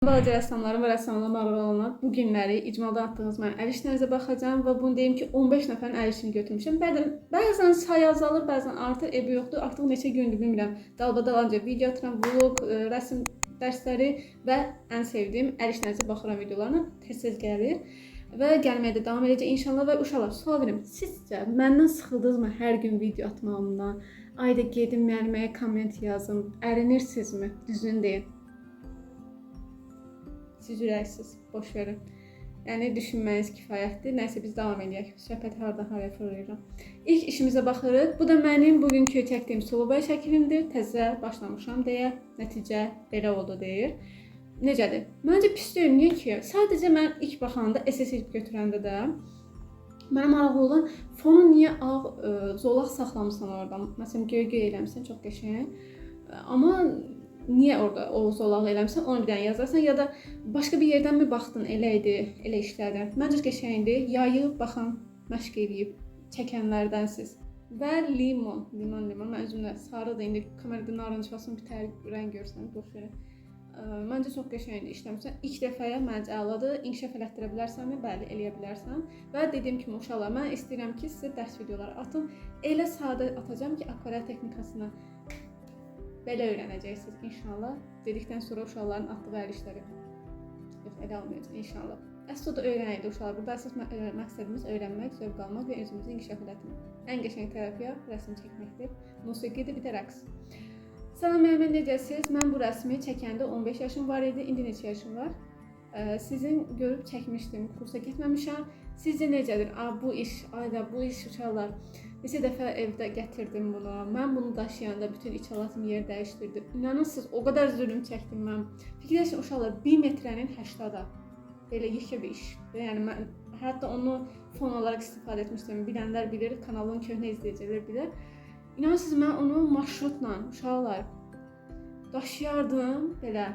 Balaca rəssamların və rəssamlarla bağlı olanlar bu günləri icmalda atdığınız mənim əl işlərinizə baxacağım və bunu deyim ki, 15 nəfərin əl işini götürmüşəm. Bəzən sayı azalır, bəzən artır, evi yoxdur. Artıq neçə gündür bilmirəm. Dalbadalanca video atıram, vlog, rəsm dərsləri və ən sevdiyim əl işlərinizə baxıram videolarına tez-tez gəlir. Və gəlməyə də davam edəcək inşallah və uşaqlar sual verim. Sizcə məndən sıxıldınızmı hər gün video atmağımdan? Ayda gedin müəlliməyə komment yazın. Ərinirsinizmi? Düzünü deyin. Siz ürəksiz, boş verin. Yəni düşünməniz kifayətdir. Nəysə biz davam edək. Söhbət hardan haraya fırlayıram. İlk işimizə baxırıq. Bu da mənim bugünkü çəkdiyim solo boya şəklimdir. Təzə başlamışam deyə nəticə belə oldu deyir. Necədir? Məncə pis deyil. Niyə ki? Sadəcə mən ilk baxanda SS götürəndə də mənə maraqlı olan fonu niyə ağ zolaq saxlamısan orada? Məsələn, göy eləmişsən, çox qəşəng. Amma niyə orada o zolağı eləmişsən, onu bir dənə yazarsan ya da başqa bir yerdən mi baxdın, elə idi, elə işlədin. Məncə qəşəngdir. Yayıb, baxın, məşq edib çəkənlərdənsiz. Və limon. Mən özümdə sarıdır. İndi kamerada narıncasını bitər rəng görsən, boş verin. Məncə çox qəşəngdir, işləmişsən. İlk dəfəyə məncə əladır. İnkişaf elətdirə bilərsənmi? Bəli, eləyə bilərsən. Və dediyim kimi uşaqlar, mən istəyirəm ki, sizə dərs videoları atım. Elə sadə atacağam ki, akvarel texnikasını belə öyrənəcəksiniz inşallah. Dedikdən sonra uşaqların atdığı əl işləri yox, elə olmayacaq inşallah. Əsas da öyrənəydi uşaqlar. Burada əsas məqsədimiz öyrənmək, zövq almaq və özümüzü inkişaf elətdirmək. Ən qəşəng terapiya rəsm çəkməkdir, musiqidir, bir də rəqs. Salam müəllimə, necəsiniz? Mən bu rəsmi çəkəndə 15 yaşım var idi, indi neçə yaşım var? Sizin görüb çəkmişdim, kursa getməmişəm. Sizcə necədir? Bu iş uşaqlar. Neçə dəfə evdə gətirdim bunu. Mən bunu daşıyanda bütün iç halatım yer dəyişdirdi. İnanırsınız, o qədər zülm çəkdim mən. Fikirləşin uşaqlar, 1 metrənin 80-a. Belə yekə bir işdir. Yəni mən hətta onu fon olaraq istifadə etmişdim. Bilənlər bilir, kanalın köhnə izləyiciləri bilər. İnanırsınız, mən onu marşrutla uşaqlar daşıyardım belə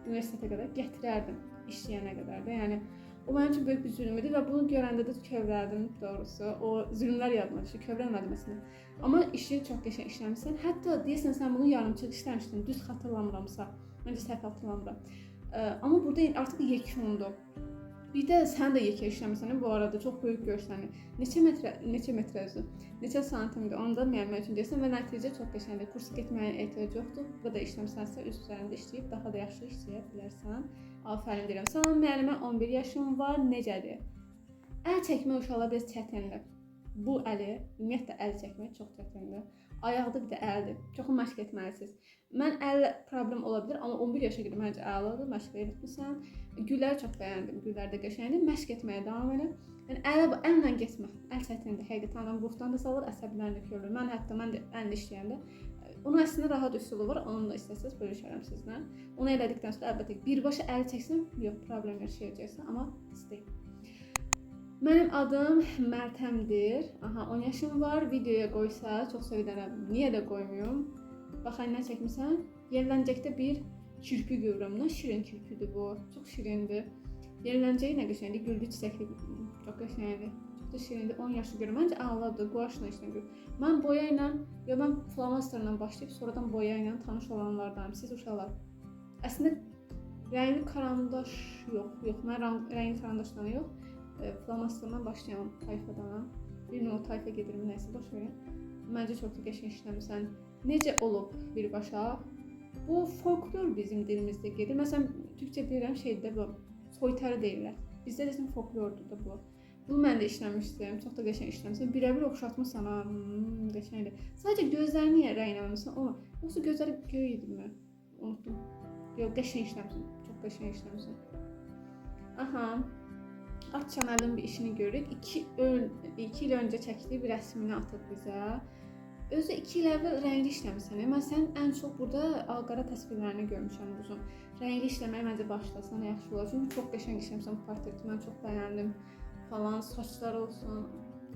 universitetə qədər gətirərdim işləyənə qədər də. Yəni o mənim üçün böyük bir zülm idi və bunu görəndə də kövrəldim doğrusu. O zülmlər yadıma düşdü, kövrəlmədim əslində. Amma işi çox qəşəng işləmişsən. Hətta deyəsən sən bunu yarımçıq işləmişdin, düz xatırlamıramsa. Məncə səhv xatırlamıram. Amma burada artıq yekundur. Bir də sən də yekə işləmirsən bu arada, çox böyük görsənir. Neçə metrə özü, neçə santimdir, onu da müəllimə üçün deyirsən və nəticə çox qəşəngdir. Kursa getməyə ehtiyac yoxdur. Bu qədər işləmisənsə üz üzərində işləyib daha da yaxşı işləyə bilərsən. Afərin deyirəm. Salam müəllimə, 11 yaşım var, necədir? Əl çəkmək uşaqlar biraz çətindir. Bu əli, ümumiyyətlə əl çəkmək çox çətindir. Ayaqda bir də əldir. Çoxu məşq etməlisiniz. Mən əl problem ola bilər, amma 11 yaşa qədər məncə əladır, məşq etmirsən. Gülləri çox bəyəndim, güllər də qəşəngdir. Məşq etməyə davam edin. Yəni əllə getmə. Əl çətindir. Həqiqətən adam ruhdan da salır, əsəblərini də görür. Mən də əllə işləyəndə onun əslində rahat üsulu var, onu da istəsəz bölüşərəm sizlə. Onu elədikdən sonra əlbəttə birbaşa əl çəksən, yox, problem yaşayacaqsan, amma istəyir. Mənim adım Mərtəmdir. 10 yaşım var. Videoya qoysa çox sevinərəm. Niyə də qoymuyum? Baxın, nə çəkmirsən? Yerləncəkdə bir kirpi görürəm. Nə şirin kirpidir bu. Çox şirindir. Yerləncəyi nə qəşəngdir. Güldü çiçəkli. Çox qəşəngdir. Çox da şirindir. 10 yaşı görürəm. Məncə ağladır. Quaşla işləm görürüm. Mən boya ilə, mən flomasterla başlayıb sonradan boya ilə tanış olanlardanım. Siz uşaqlar. Əslində rəngli karandaş yox. Mən rəngli karandaşdan yox. Flomasterdan başlayan tayfadanam. Bilmirəm o tayfa gedirmi, nəysə boş verin. Məncə çox da qəşəng işləmirsən. Necə olub birbaşa? Bu folklor bizim dilimizdə gedir. Məsələn, türkcə deyirəm şeydə bu, soytarı deyirlər. Bizdə desən folklordur da bu. Bunu mən də işləmişdim, çox da qəşəng işləmişdim. Birəbir oxşatmışsan, qəşəngdir. Sadəcə gözlərini niyə rəngləməmişsən, onu. Yoxsa gözləri göy idimi? Unutdum. Yox, qəşəng işləmişsən, çox qəşəng işləmişsən. At çanəlin bir işini görürük. 2 il öncə çəkdiyi bir rəsmini atıb bizə. Özü 2 il əvvəl rəngli işləmişsən. Mən sənin ən çox burada ağ-qara təsvirlərini görmüşəm uzun. Rəngli işləməyə məncə başlasan yaxşı olar. Çünki çox qəşəng işləmişsən bu portreti. Mən çox bəyəndim. Falan saçlar olsun,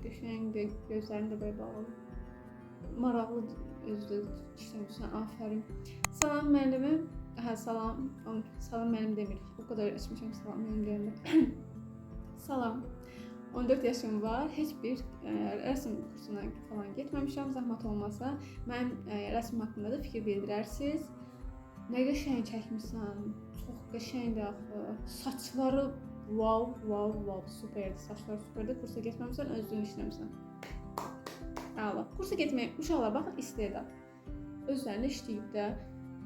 qəşəngdir, gözlərin də belə bağlı. Maraqlı özü işləmişsən. Afərin. Salam müəllimim. Salam müəllim demirik. O qədər açmışam salam müəllim deyəndə. Salam, 14 yaşım var, heç bir rəsm kursuna falan getməmişəm, zəhmət olmasa. Mənim rəsm haqqında da fikir bildirərsiniz. Nə qəşəng çəkmişsən, çox qəşəngdir axı. Saçları wow, superdir. Saçları superdir. Kursa getməmisən, özün işləmisən. Əla. Kursa getməyə uşaqlar baxın istedad. Özlərində işləyib də.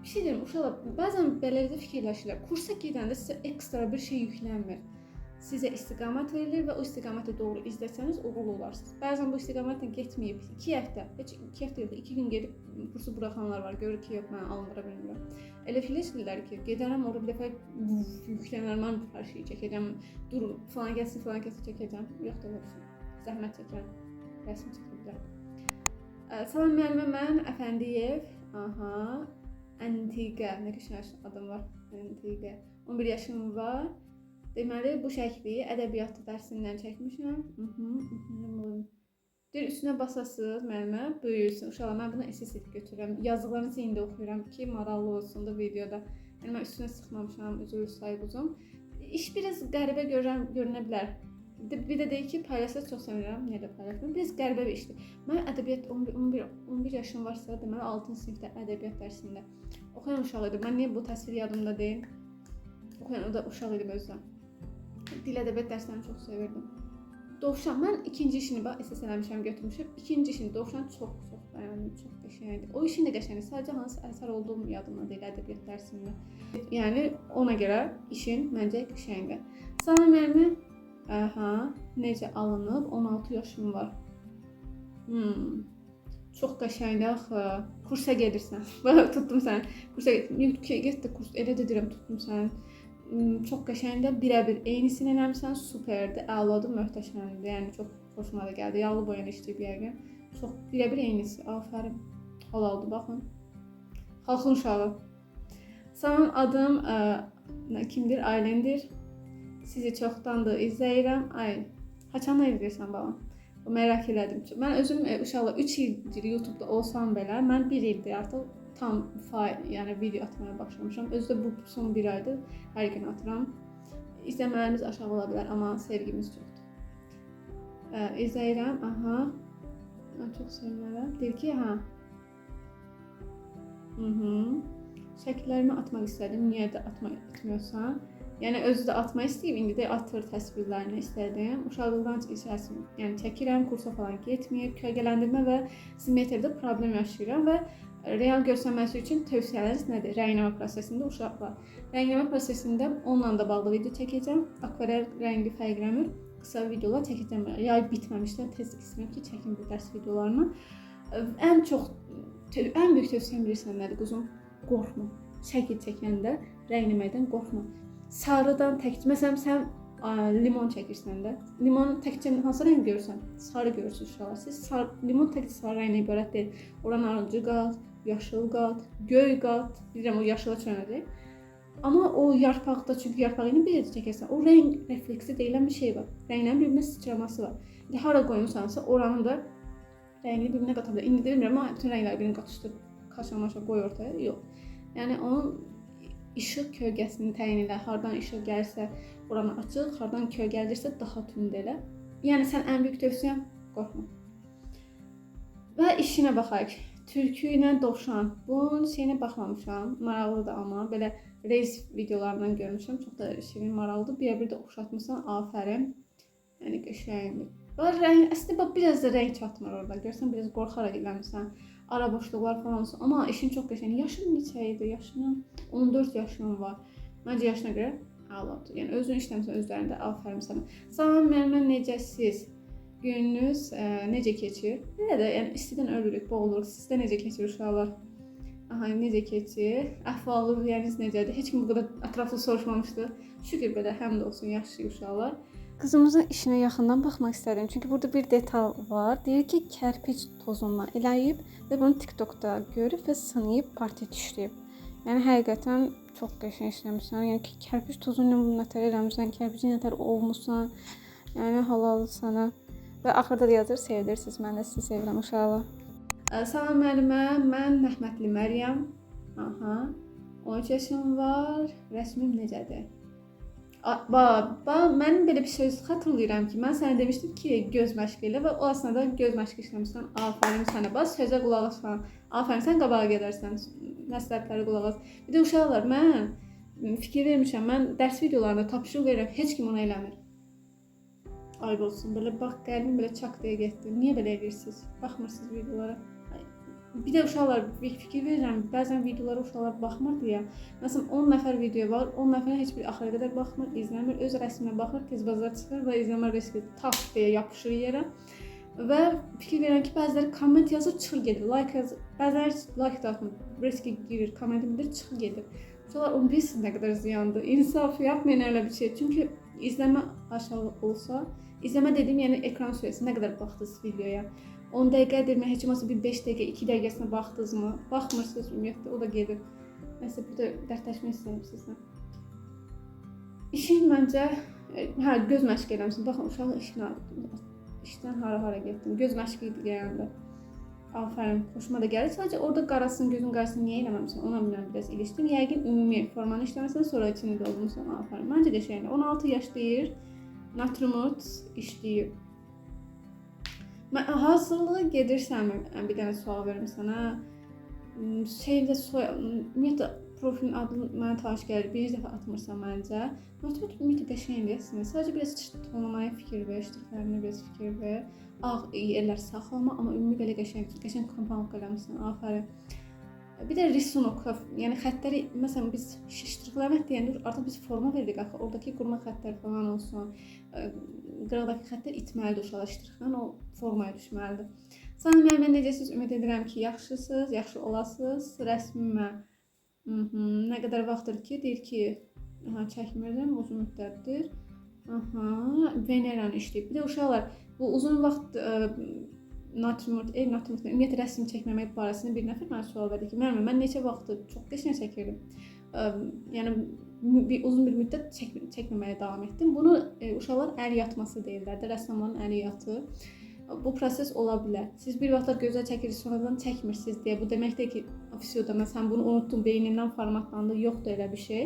Bir şey deyim, uşaqlar bəzən belə də fikirləşirlər. Kursa gedəndə sizə ekstra bir şey yüklənmir. Sizə istiqamət verilir və o istiqamətə doğru izləsəniz uğurlu olarsınız. Bəzən bu istiqamətlə getməyib 2 həftə, heç 2 həftə yox, 2 gün gedib kursu buraxanlar var. Görür ki, yox mən alındıra bilmirəm. Elə fikirləşirlər ki, gedərəm orada bir dəfə yüklənərəm, mən hər şeyi çəkəcəm. Dur, falan gəlsin çəkəcəm. Yox da olsun. Zəhmət çəkərəm. Rəsm çəkəcəm. Salam müəllimə, mən Əfəndiyev. Aha. Antiqə. Nə qəşəng adım var. Antiqə. 11 yaşım var. Deməli, bu şəkli ədəbiyyat dərsindən çəkmişəm. Deyir, üstünə basasınız müəllimə, böyüyürsün. Uşaqlar, mən bunu estetik götürürəm. Yazıqlarınızı indi oxuyuram ki, maraqlı olsun da videoda. Yəni, mən üstünə sıxmamışam, üzr sayğuzum. İş biraz qəribə görünə bilər. Bir də deyir ki, paylaşsa çox sevirəm. Niyə də paylaşmıram? Biraz qəribə bir işdir. Mən ədəbiyyat 11 yaşım varsa, deməli 6-cı sinifdə ədəbiyyat dərsində oxuyan uşaq idim. Mən niyə bu təsvir yadımda deyil? Oxuyan o da uşaq idim özdən. Dil ədəbiyyat dərslərini çox sevirdim. Dovşan, mən ikinci işini bax, əsas eləmişəm, götürmüşəm. İkinci işini Dovşan çox bəyəndim, çox qəşəngdir. O işin də qəşəngdir, sadəcə hansı əsər olduğum yadımda deyil ədəbiyyat dərsində. Yəni, ona görə işin məncə qəşəngdir. Salam müəllimə, necə alınıb, 16 yaşım var. Çox qəşəngdir axı, kursa gedirsən. Tutdum səni, kursa getdi kurs, elə də deyirəm, tutdum səni. Çox qəşəngdir, birəbir eynisini eləmişsən, superdir, əladır, möhtəşəmdir. Yəni çox xoşuma da gəldi. Yağlı boyanı işləyib yəqin. Çox birəbir eynisi. Afərin. Halaldır, baxın. Xalqın uşağı. Salam, adım kimdir? Aylindir. Sizi çoxdandır izləyirəm. Ay, haçanla izləyirsən balam? Merak elədim. Mən özüm uşaqlar 3 ildir YouTube-da olsam belə, mən 1 ildir artıq tam yəni video atmaya başlamışam. Özü də bu son 1 aydır. Hər gün atıram. İzləmələrimiz aşağı ola bilər, amma sevgimiz çoxdur. İzləyirəm. Aha. Mən çox sevinirəm. Deyir ki, Şəkillərimi atmaq istədim. Niyə də atmıyorsan? Yəni özü də atmaq istəyib, indi də atır təsvirlərini istədim. Uşaqlıqdan içərisində, yəni çəkirəm, kursa falan getməyib, kölgələndirmə və simmetriyada problem yaşayıram və real görsənməsi üçün tövsiyələriniz nədir? Rənglənmə prosesində uşaqlar. Rənglənmə prosesində onunla da bağlı video çəkəcəm. Akvarel rəngi fərqləmir. Qısa videolar çəkəcəm. Yay bitməmişdən tez istəyirəm ki, çəkim bu dərs videolarını. Ən böyük tövsiyəm bilirsən nədir quzum? Qorxma. Şəkil çəkəndə rəngləməkdən qorxma. Sarıdan məsələn sən limon çəkirsən də. Limonun təkcə hansı rəng görürsən? Sarı görürsünüz uşaqlar. Siz limon təkcə sarı rənglə ibarət deyil. Ora narıncı qat, yaşıl qat, göy qat. Bilirəm o yaşıla çönəcək. Amma o yarpaqda, çünki yarpağı ilə bir yerdə çəkirsən, o rəng refleksi deyilən bir şey var. Rənglərin bir-birinə sıçraması var. İndi hara qoymusansa oranın da rəngi bir-birinə qata bilər. İndi demirəm, amma bütün rəngləri birini qatışdırıb kaşa-maşa qoy ortaya. Yox. Yəni onun işıq kölgəsini təyin elə. Hardan işıq gəlirsə, oranı açıq, hardan kölgə gəlirsə daha tünd elə. Yəni sən ən böyük tövsiyəm qorxma. Və işinə baxaq. Türkü ilə Dovşan. Bunun şeyinə baxmamışam. Maraqlıdır amma belə reis videolarından görmüşəm. Çox da şirin, maraqlıdır. Bir də oxşatmısan, afərin. Yəni qəşəngdir. Əslində biraz da rəng çatmır orada. Görsən biraz qorxaraq eləmirsən. Ara boşluqlar falan olsun. Amma işin çox qəşəng. Yaşın neçə idi? Yaşının 14 yaşım var. Məncə yaşına görə əladır. Yəni özün işləmirsən özlərində, afərin sənə. Salam müəllimə, necəsiz? Gününüz necə keçir? Belə də yəni istidən ölürük, boğuluruq. Sizdə necə keçir uşaqlar? Aha, necə keçir? Əhval-ruhiyyəniz necədir? Heç kim bu qədər ətraflı soruşmamışdı. Şükür belə həm də olsun, yaxşı uşaqlar. Qızımızın işinə yaxından baxmaq istədim. Çünki burada bir detal var. Deyir ki, kərpic tozundan eləyib və bunu TikTokda görüb və sınayıb portret işləyib. Yəni həqiqətən çox qəşəng işləmişsən. Yəni ki, kərpic tozu ilə bunu nətər eləmişsən, kərpici nətər olmuşsan. Yəni halaldır sənə. Və axırda da yazır, sevdirsiniz. Mən də sizi sevirəm uşaqlar. Salam müəllimə, mən Rəhmətli Məryəm. Aha. 13 yaşım var. Rəsmim necədir? Mən belə bir söz xatırlayıram ki, mən sənə demişdim ki, göz məşqi elə və o aslında göz məşqi işləmişsən. Afərin sənə, bas sözə qulaq as falan. Afərin sən qabağa gedərsən, məsləhətlərə qulaq as. Bir də uşaqlar, mən fikir vermişəm. Mən dərs videolarında tapşırıq verirəm, heç kim onu eləmir. Ayıb olsun, belə bax qəlbim belə çak deyə getdi. Niyə belə edirsiniz? Baxmırsınız videolara. Bir də uşaqlar fikir verirəm, bəzən videolara uşaqlar baxmır deyə. Məsələn 10 nəfər video var, 10 nəfərin heç biri axıra qədər baxmır, izləmir, öz rəsminə baxır, tez bazar çıxır və izləmə riski tak deyə yapışır yerə. Və fikir verirəm ki, bəziləri komment yazır, çıxır gedir. Like yazır, bəziləri like da atmır, riski girir, kommenti bildirir, çıxır gedir. Uşaqlar onu bilirsiniz nə qədər ziyandır. İnsaf yapmayın elə bir şey. Çünki izləmə aşağı olsa, izləmə dediyim yəni ekran sürəsi nə qədər baxdınız videoya. 10 dəqiqədir, heç olmasa bir 5 dəqiqə, 2 dəqiqəsinə baxdınızmı? Baxmırsınız ümumiyyətlə, o da gedir. Nəsə burada dərdləşmək istəyirəm sizlə. İşin məncə, göz məşqi eləmişsin. Baxın, uşaq işdən hara getdim. Göz məşqi idi yəni. Afərin, xoşuma da gəlir. Sadəcə orada qarasını, gözün qarasını niyə eləməmişsən? Ona bilməm, biraz ilişdim. Yəqin ümumi formanı işləməsən, sonra içini doldurmuşsan. Afərin. Məncə qəşəngdir. 16 yaş deyir. Naturmort işləyir. Hazırlığa gedirsənmi? Bir dənə sual verim sənə. Ümumiyyətlə profilin adını mənə tanış gəlir. Bir dəfə atmırsan məncə. Ümumiyyətlə qəşəngdir. Sadəcə biraz tonlamaya fikir ver, ştrixlərinə biraz fikir ver. Ağ yerlər saxlama, amma ümumi belə qəşəng komponovka eləmişsən. Afərin. Bir də risunok, yəni xəttləri, məsələn biz ştrixləmək deyəndə artıq biz forma verdik axı. Oradakı qurma xəttlər falan olsun. Qıraqdakı xəttlər itməlidir uşaqlar ştrixlə, o formaya düşməlidir. Salam müəllimə, necəsiniz? Ümid edirəm ki, yaxşısınız, yaxşı olasınız. Rəsmimə nə qədər vaxtdır ki, deyir ki, çəkmirdim, uzun müddətdir. Veneranı işləyib. Bir də uşaqlar, bu uzun vaxt naturmort, ümumiyyətlə rəsm çəkməmək barəsində bir nəfər mənə sual verdi ki, müəllimə, mən neçə vaxtdır çox qəşəng çəkirdim. Yəni uzun bir müddət çəkməməyə davam etdim. Bunu uşaqlar əl yatması deyirlər də, rəssamların əli yatı. Bu proses ola bilər. Siz bir vaxtlar gözəl çəkirsiniz, sonradan çəkmirsiniz deyə bu deməkdir ki, sən bunu unuttun, beynindən formatlandı, yoxdur elə bir şey.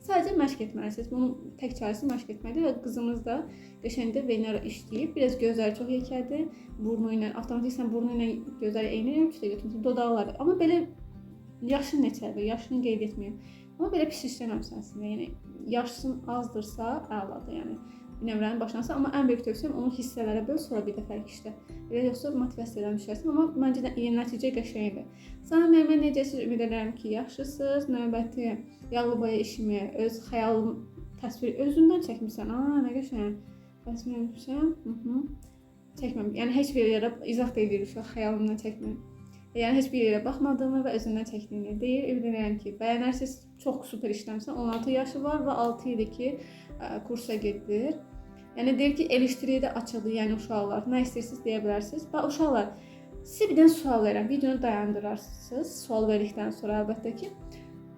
Sadəcə məşq etməlisiniz. Bunun tək çarəsi məşq etməkdir və qızımız da qəşəngdə Venera işləyib. Biraz gözləri çox yekədir. Burnu ilə, avtomatik burnu ilə gözləri eyni ölçüdə götürmüsən, dodaqları. Amma belə yaşın neçədir, yaşını qeyd etməyim. Amma belə pis işləməmsən əslində. Yəni yaşın azdırsa əladır, yəni nömrənin başlansa, amma ən böyük tövsiyəm onu hissələrə böl, sonra bir dəfə işlə. Elə yoxsa motivasiyadan düşərsən, amma məncə nəticə qəşəngdir. Salam müəllimə, necəsiniz? Ümid edirəm ki, yaxşısınız. Növbəti yağlı boya işimi, öz xəyalım təsvir özündən çəkmirsən. Nə qəşəng. Rəsm eləmişəm. Çəkməm. Yəni heç bir yerə izah da edir uşaq xəyalımdan çəkmir. Yəni heç bir yerə baxmadığımı və özündən çəkdiyini deyir. Ümid edirəm ki, bəyənərsiniz. Çox super işləmsən. 16 yaşı var və 6 ildir ki, kursa gedir. Yəni deyir ki, eleştiriyə də açıqdır, yəni uşaqlar. Nə istəyirsiniz deyə bilərsiniz. Və uşaqlar, sizə bir dənə sual verirəm. Videonu dayandırarsınız. Sual verdikdən sonra əlbəttə ki,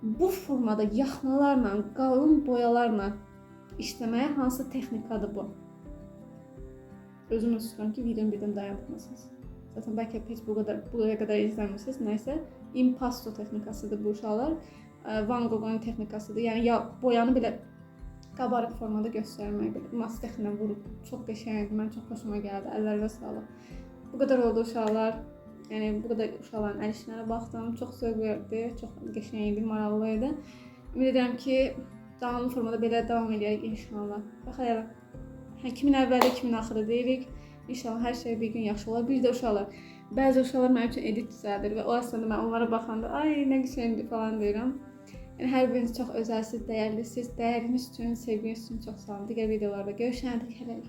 bu formada yaxmalarla, qalın boyalarla işləməyə hansı texnikadır bu? Özümü tuturam ki, videonu birdən dayandırmasınız. Zaten bəlkə heç buraya qədər izləmirsiniz. Nəysə, impasto texnikasıdır bu uşaqlar. Van Gogh'un texnikasıdır. Yəni boyanı belə qabarıq formada göstərmək, mastexlə vurub. Çox qəşəngdir, mən çox xoşuma gəldi. Əllərinizə sağlıq. Bu qədər oldu uşaqlar. Yəni bu qədər uşaqların əl işlərinə baxdım. Çox zövq verdi, çox qəşəng idi, maraqlı idi. Ümid edirəm ki, davamlı formada belə davam edəcək inşallah. Baxayaq. Kimin əvvəli, kimin axırı deyirik. İnşallah hər şey bir gün yaxşı olar. Bir də uşaqlar, bəzi uşaqlar mənim üçün edit düzəldir və o əslində mən onlara baxanda, ay nə qəşəngdir falan deyirəm. Yəni hər biriniz çox özəlsiz, dəyərlisiniz. Dəyəriniz üçün, sevginiz üçün çox sağ olun. Digər videolarda görüşərik.